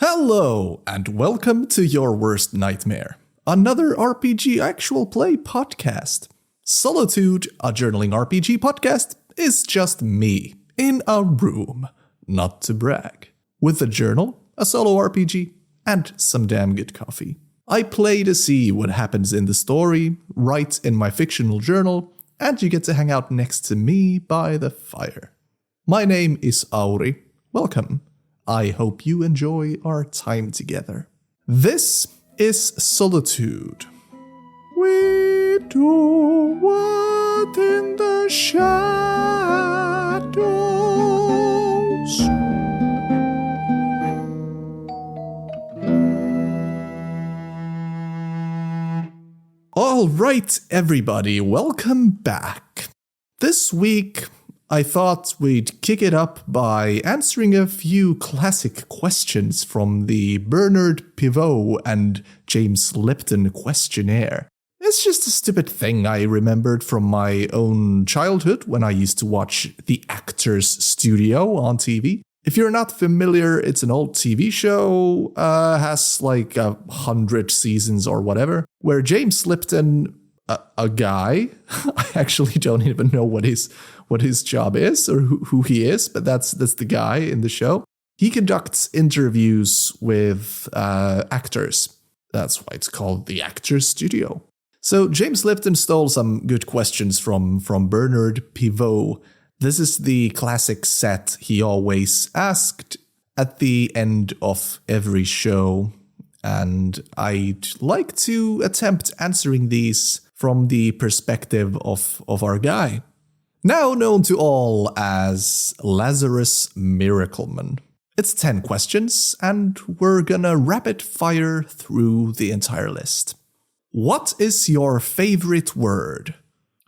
Hello, and welcome to Your Worst Nightmare, another RPG actual play podcast. Solotude, a journaling RPG podcast, is just me, in a room, not to brag, with a journal, a solo RPG, and some damn good coffee. I play to see what happens in the story, write in my fictional journal, and you get to hang out next to me by the fire. My name is Auri. Welcome. I hope you enjoy our time together. This is Solotude. We do what in the shadows. All right, everybody, welcome back. This week, I thought we'd kick it up by answering a few classic questions from the Bernard Pivot and James Lipton questionnaire. It's just a stupid thing I remembered from my own childhood when I used to watch The Actors Studio on TV. If you're not familiar, it's an old TV show, has like 100 seasons or whatever, where James Lipton, a guy, I actually don't even know what his job is or who he is, but that's the guy in the show. He conducts interviews with actors. That's why it's called The Actors Studio. So James Lipton stole some good questions from Bernard Pivot. This is the classic set he always asked at the end of every show, and I'd like to attempt answering these from the perspective of our guy. Now known to all as Lazarus Miracleman. It's 10 questions, and we're gonna rapid fire through the entire list. What is your favorite word?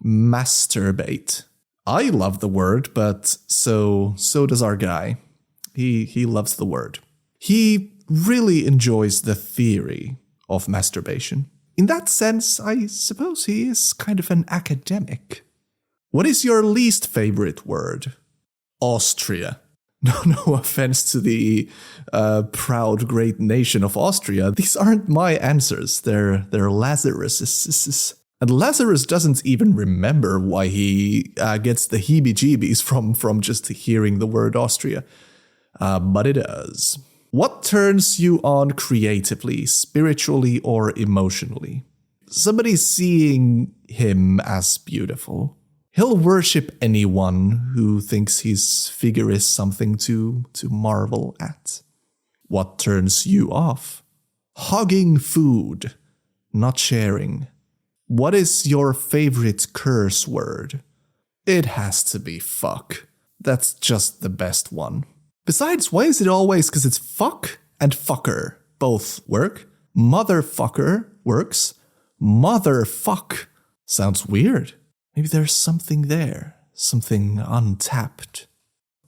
Masturbate. I love the word, but so does our guy. He loves the word. He really enjoys the theory of masturbation. In that sense, I suppose he is kind of an academic. What is your least favorite word? Austria. No offense to the proud great nation of Austria. These aren't my answers. They're Lazarus's. And Lazarus doesn't even remember why he gets the heebie-jeebies from just hearing the word Austria. But it does. What turns you on creatively, spiritually, or emotionally? Somebody seeing him as beautiful. He'll worship anyone who thinks his figure is something to marvel at. What turns you off? Hogging food, not sharing. What is your favorite curse word? It has to be fuck. That's just the best one. Besides, why is it always because it's fuck and fucker? Both work. Motherfucker works. Motherfuck sounds weird. Maybe there's something there, something untapped.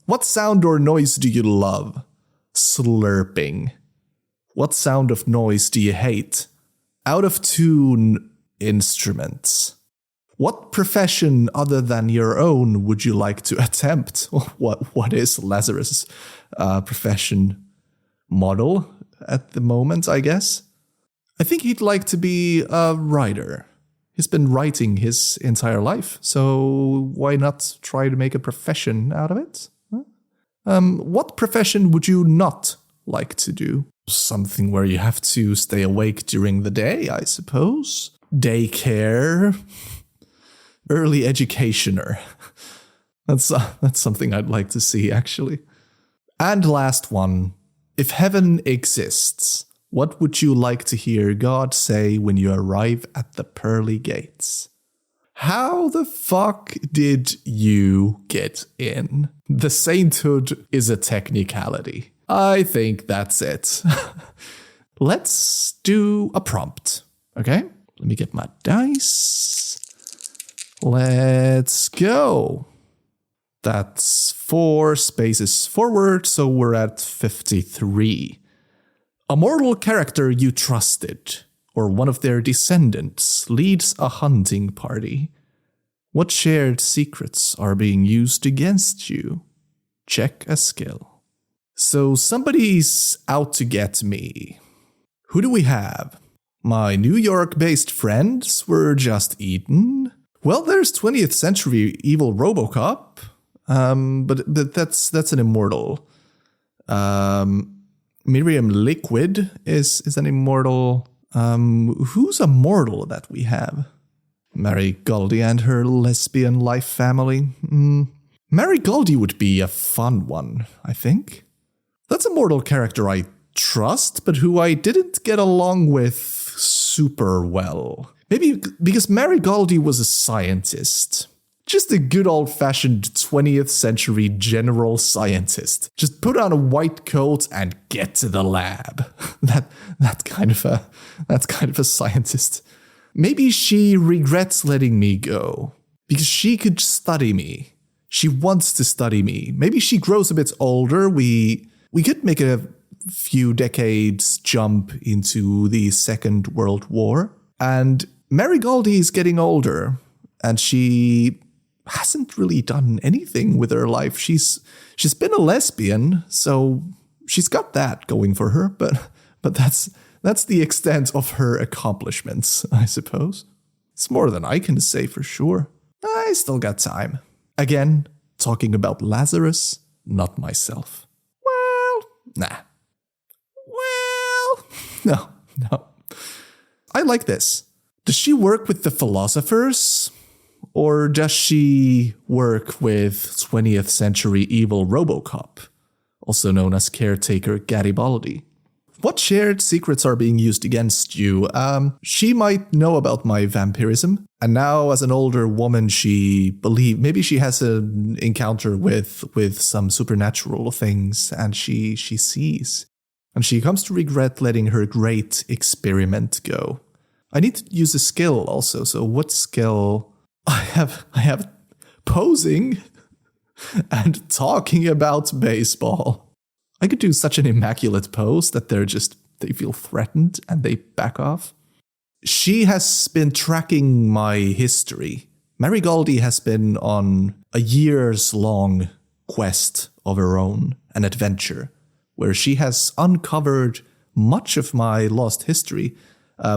What sound or noise do you love? Slurping. What sound of noise do you hate? Out of tune instruments. What profession other than your own would you like to attempt? What is Lazarus' profession? Model at the moment, I guess? I think he'd like to be a writer. He's been writing his entire life, so why not try to make a profession out of it? What profession would you not like to do? Something where you have to stay awake during the day, I suppose. Daycare. Early educationer. That's something I'd like to see, actually. And last one. If heaven exists, what would you like to hear God say when you arrive at the pearly gates? How the fuck did you get in? The sainthood is a technicality. I think that's it. Let's do a prompt, okay? Let me get my dice. Let's go. That's 4 spaces forward, so we're at 53. A mortal character you trusted, or one of their descendants, leads a hunting party. What shared secrets are being used against you? Check a skill. So somebody's out to get me. Who do we have? My New York-based friends were just eaten. Well, there's 20th century evil RoboCop, but that's an immortal. Miriam Liquid is an immortal. Who's a mortal that we have? Mary Goldie and her lesbian life family. Mary Goldie would be a fun one, I think. That's a mortal character I trust, but who I didn't get along with super well. Maybe because Mary Goldie was a scientist. Just a good old-fashioned 20th century general scientist. Just put on a white coat and get to the lab. That's kind of a scientist. Maybe she regrets letting me go because she could study me. She wants to study me. Maybe she grows a bit older. We could make a few decades jump into the Second World War. And Mary Goldie is getting older, and she hasn't really done anything with her life. She's been a lesbian, so she's got that going for her, but that's the extent of her accomplishments, I suppose. It's more than I can say for sure. I still got time. Again, talking about Lazarus, not myself. Nah. Well, no. I like this. Does she work with the philosophers? Or does she work with 20th century evil RoboCop, also known as caretaker Garibaldi? What shared secrets are being used against you? She might know about my vampirism, and now as an older woman, maybe she has an encounter with some supernatural things, and she sees. And she comes to regret letting her great experiment go. I need to use a skill also, so what skill? I have posing and talking about baseball. I could do such an immaculate pose that they feel threatened and they back off. She has been tracking my history. Mary Goldie has been on a years-long quest of her own, an adventure, where she has uncovered much of my lost history.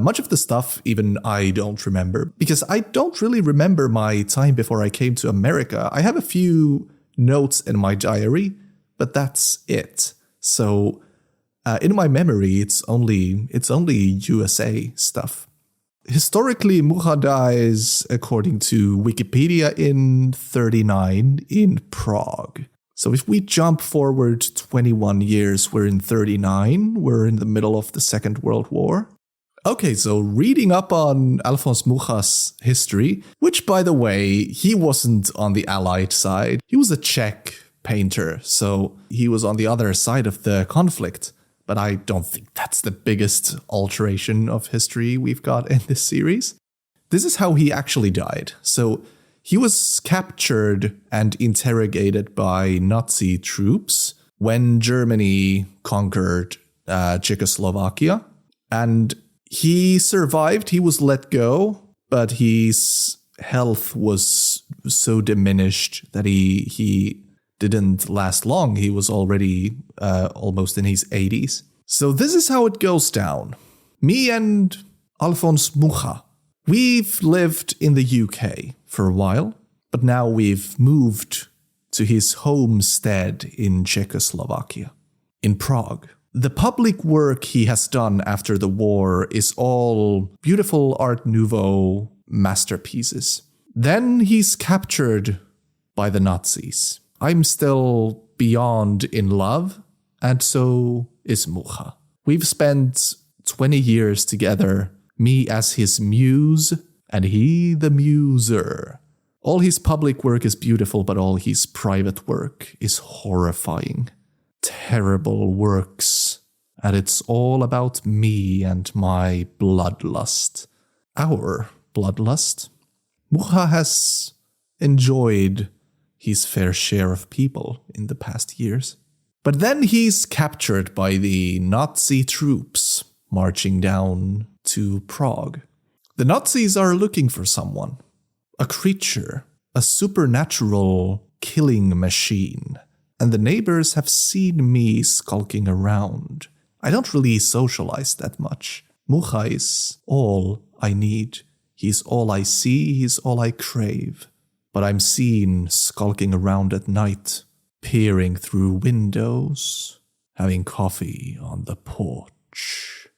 Much of the stuff even I don't remember, because I don't really remember my time before I came to America. I have a few notes in my diary, but that's it. So in my memory, it's only USA stuff. Historically, Mucha dies, according to Wikipedia, in 39 in Prague. So if we jump forward 21 years, we're in 39. We're in the middle of the Second World War. Okay, so reading up on Alphonse Mucha's history, which, by the way, he wasn't on the Allied side. He was a Czech painter, so he was on the other side of the conflict. But I don't think that's the biggest alteration of history we've got in this series. This is how he actually died. So he was captured and interrogated by Nazi troops when Germany conquered Czechoslovakia. And he survived, he was let go, but his health was so diminished that he didn't last long. He was already almost in his 80s. So this is how it goes down. Me and Alphonse Mucha, we've lived in the UK for a while, but now we've moved to his homestead in Czechoslovakia, in Prague. The public work he has done after the war is all beautiful Art Nouveau masterpieces. Then he's captured by the Nazis. I'm still beyond in love, and so is Mucha. We've spent 20 years together, me as his muse, and he the muser. All his public work is beautiful, but all his private work is horrifying. Terrible works, and it's all about me and my bloodlust. Our bloodlust. Mucha has enjoyed his fair share of people in the past years. But then he's captured by the Nazi troops marching down to Prague. The Nazis are looking for someone, a creature, a supernatural killing machine. and the neighbors have seen me skulking around. I don't really socialize that much. Mucha is all I need. He's all I see, he's all I crave. But I'm seen skulking around at night, peering through windows, having coffee on the porch.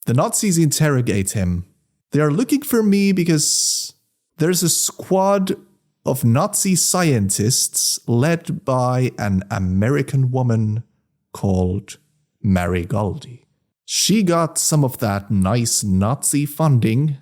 The Nazis interrogate him. They are looking for me because there's a squad of Nazi scientists led by an American woman called Marigaldi. She got some of that nice Nazi funding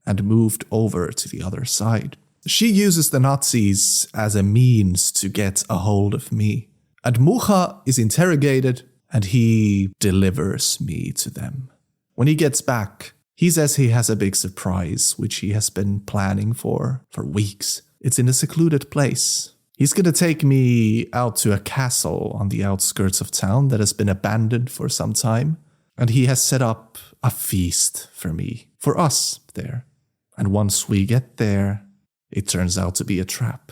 and moved over to the other side. She uses the Nazis as a means to get a hold of me. And Mucha is interrogated and he delivers me to them. When he gets back, he says he has a big surprise, which he has been planning for weeks. It's in a secluded place. He's going to take me out to a castle on the outskirts of town that has been abandoned for some time. And he has set up a feast for me, for us there. And once we get there, it turns out to be a trap.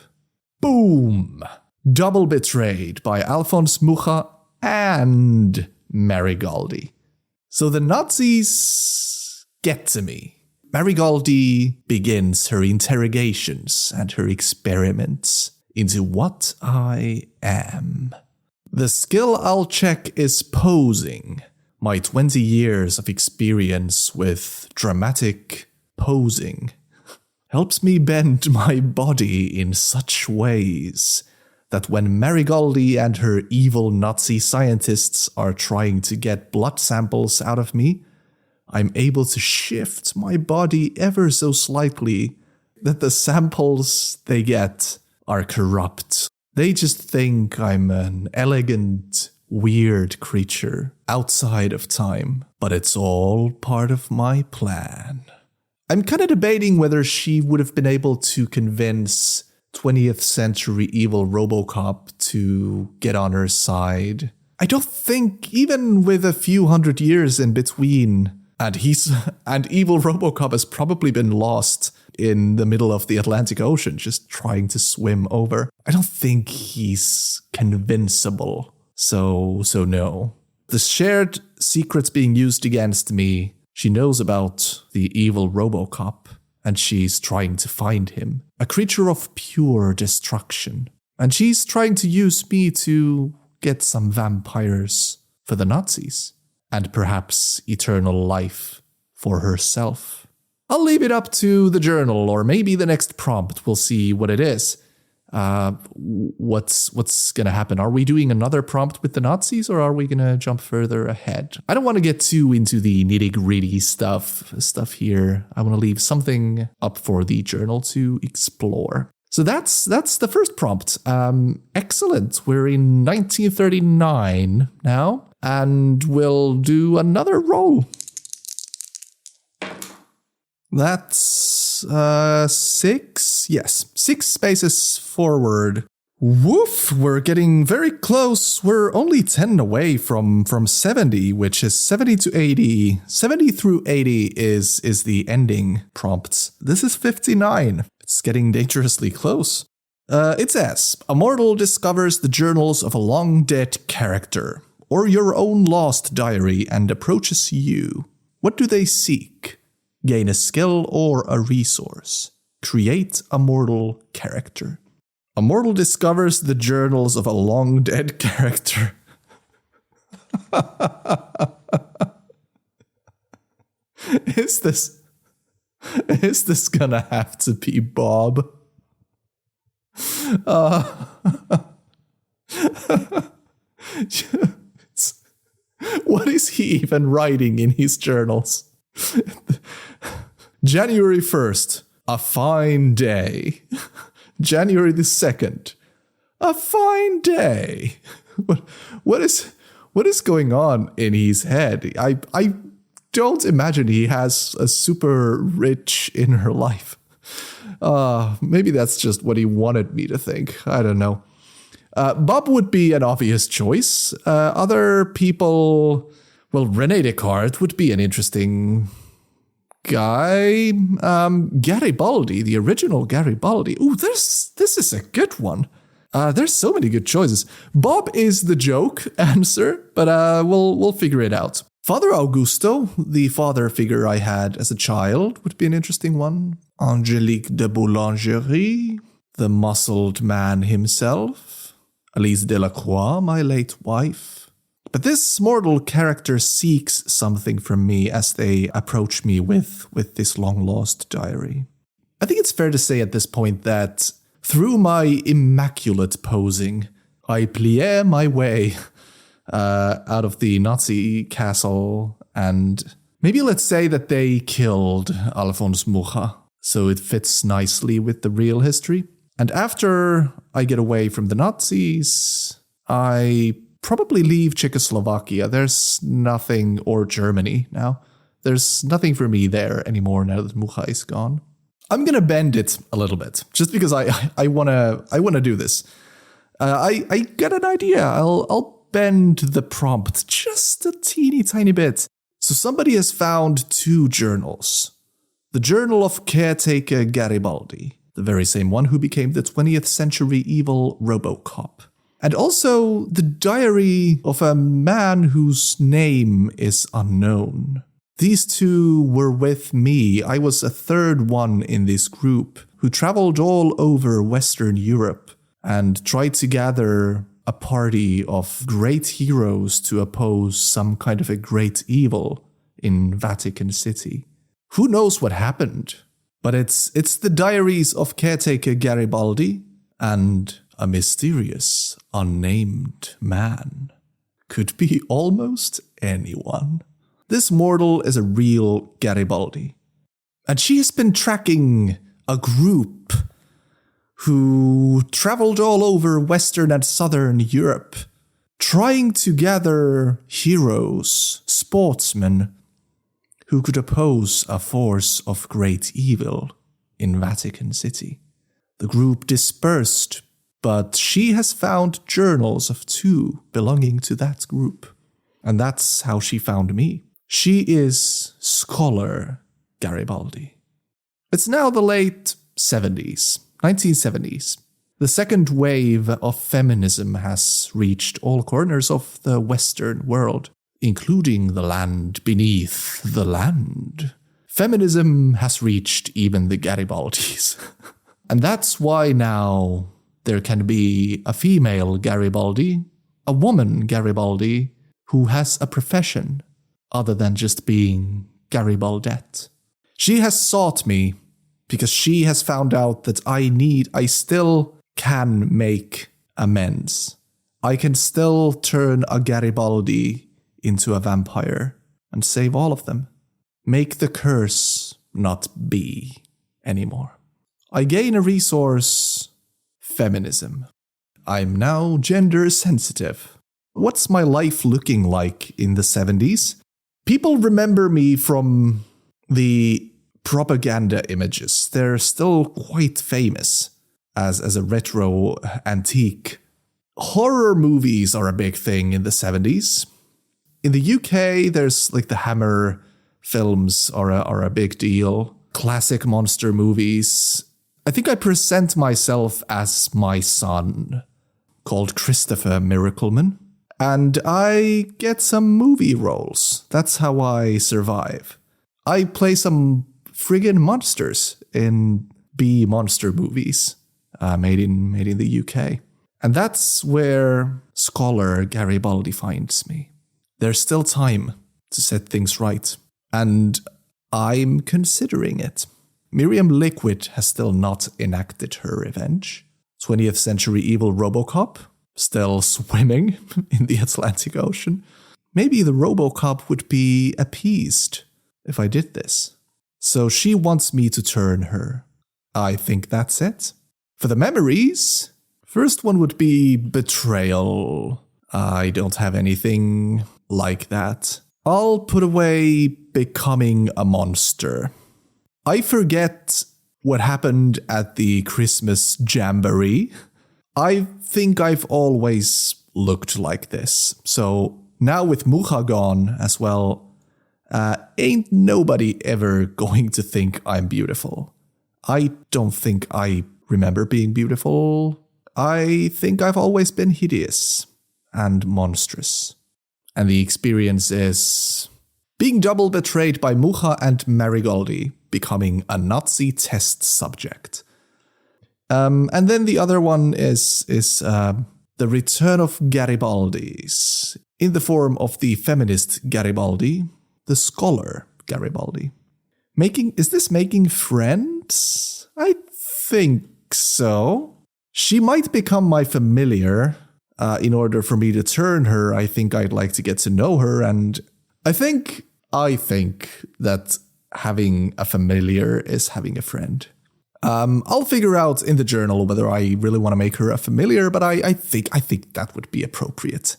Boom! Double betrayed by Alphonse Mucha and Marigaldi. So the Nazis get to me. Marigaldi begins her interrogations and her experiments into what I am. The skill I'll check is posing. My 20 years of experience with dramatic posing helps me bend my body in such ways that when Marigaldi and her evil Nazi scientists are trying to get blood samples out of me, I'm able to shift my body ever so slightly that the samples they get are corrupt. They just think I'm an elegant, weird creature outside of time, but it's all part of my plan. I'm kind of debating whether she would have been able to convince 20th century evil RoboCop to get on her side. I don't think, even with a few hundred years in between, and evil RoboCop has probably been lost in the middle of the Atlantic Ocean, just trying to swim over. I don't think he's convincible. So no. The shared secrets being used against me, she knows about the evil RoboCop, and she's trying to find him. A creature of pure destruction. And she's trying to use me to get some vampires for the Nazis. And perhaps eternal life for herself. I'll leave it up to the journal, or maybe the next prompt. We'll see what it is. What's gonna happen? Are we doing another prompt with the Nazis, or are we gonna jump further ahead? I don't want to get too into the nitty-gritty stuff here. I want to leave something up for the journal to explore. So that's the first prompt. Excellent. We're in 1939 now, and we'll do another roll. That's 6. Yes, 6 spaces forward. Woof, we're getting very close. We're only 10 away from 70, which is 70 to 80. 70 through 80 is the ending prompts. This is 59. It's getting dangerously close. It says, a mortal discovers the journals of a long-dead character, or your own lost diary, and approaches you. What do they seek? Gain a skill or a resource. Create a mortal character. A mortal discovers the journals of a long-dead character. Is this gonna have to be Bob? What is he even writing in his journals? January 1st, a fine day. January the 2nd, a fine day. What is going on in his head? I don't imagine he has a super rich inner life. Maybe that's just what he wanted me to think. I don't know. Bob would be an obvious choice. Other people, well, René Descartes would be an interesting guy. Garibaldi, the original Garibaldi. Ooh, this is a good one. There's so many good choices. Bob is the joke answer, but we'll figure it out. Father Augusto, the father figure I had as a child, would be an interesting one. Angélique de Boulangerie, the muscled man himself. Alice Delacroix, my late wife. But this mortal character seeks something from me as they approach me with this long-lost diary. I think it's fair to say at this point that through my immaculate posing, I plie my way out of the Nazi castle, and maybe let's say that they killed Alphonse Mucha, so it fits nicely with the real history. And after I get away from the Nazis, I probably leave Czechoslovakia. There's nothing, or Germany now. There's nothing for me there anymore now that Mucha is gone. I'm gonna bend it a little bit, just because I wanna do this. I got an idea. I'll bend the prompt just a teeny tiny bit. So somebody has found 2 journals. The Journal of Caretaker Garibaldi, the very same one who became the 20th century evil RoboCop. And also the diary of a man whose name is unknown. These 2 were with me. I was a third one in this group who traveled all over Western Europe and tried to gather a party of great heroes to oppose some kind of a great evil in Vatican City. Who knows what happened? But it's the diaries of Caretaker Garibaldi and a mysterious, unnamed man. Could be almost anyone. This mortal is a real Garibaldi. And she has been tracking a group who traveled all over Western and Southern Europe, trying to gather heroes, sportsmen, who could oppose a force of great evil in Vatican City. The group dispersed, but she has found journals of 2 belonging to that group. And that's how she found me. She is Scholar Garibaldi. It's now the late 70s, 1970s. The second wave of feminism has reached all corners of the Western world, including the land beneath the land. Feminism has reached even the Garibaldis. And that's why now there can be a female Garibaldi, a woman Garibaldi, who has a profession other than just being Garibaldette. She has sought me because she has found out that I still can make amends. I can still turn a Garibaldi into a vampire and save all of them. Make the curse not be anymore. I gain a resource, feminism. I'm now gender sensitive. What's my life looking like in the 70s? People remember me from the propaganda images. They're still quite famous as a retro antique. Horror movies are a big thing in the 70s. In the UK, there's like the Hammer films are a big deal. Classic monster movies. I think I present myself as my son, called Christopher Miracleman. And I get some movie roles. That's how I survive. I play some friggin' monsters in B-monster movies made in the UK. And that's where Scholar Garibaldi finds me. There's still time to set things right. And I'm considering it. Miriam Liquid has still not enacted her revenge. 20th century evil RoboCop, still swimming in the Atlantic Ocean. Maybe the RoboCop would be appeased if I did this. So she wants me to turn her. I think that's it. For the memories, first one would be betrayal. I don't have anything like that. I'll put away becoming a monster. I forget what happened at the Christmas Jamboree. I think I've always looked like this. So now with Mucha gone as well, ain't nobody ever going to think I'm beautiful. I don't think I remember being beautiful I think I've always been hideous and monstrous. And the experience is being double betrayed by Mucha and Marigoldi, becoming a Nazi test subject. And then the other one is the return of Garibaldis, in the form of the feminist Garibaldi, the scholar Garibaldi. Is this making friends? I think so. She might become my familiar. In order for me to turn her, I think I'd like to get to know her, and I think that having a familiar is having a friend. I'll figure out in the journal whether I really want to make her a familiar, but I think that would be appropriate.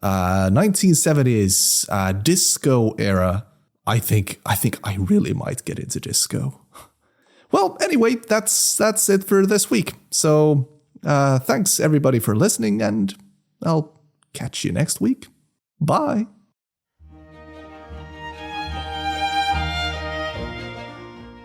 1970s disco era. I think I really might get into disco. Well, anyway, that's it for this week. So thanks everybody for listening, and I'll catch you next week. Bye.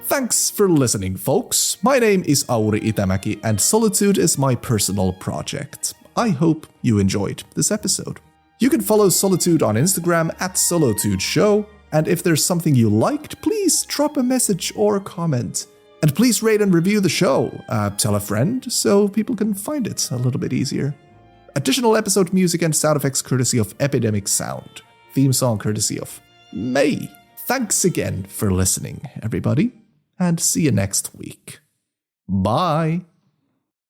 Thanks for listening, folks. My name is Auri Itämäki, and Solotude is my personal project. I hope you enjoyed this episode. You can follow Solotude on Instagram @SolotudeShow, and if there's something you liked, please drop a message or comment. And please rate and review the show. Tell a friend so people can find it a little bit easier. Additional episode music and sound effects courtesy of Epidemicsound. Theme song courtesy of May. Thanks again for listening, everybody, and see you next week. Bye.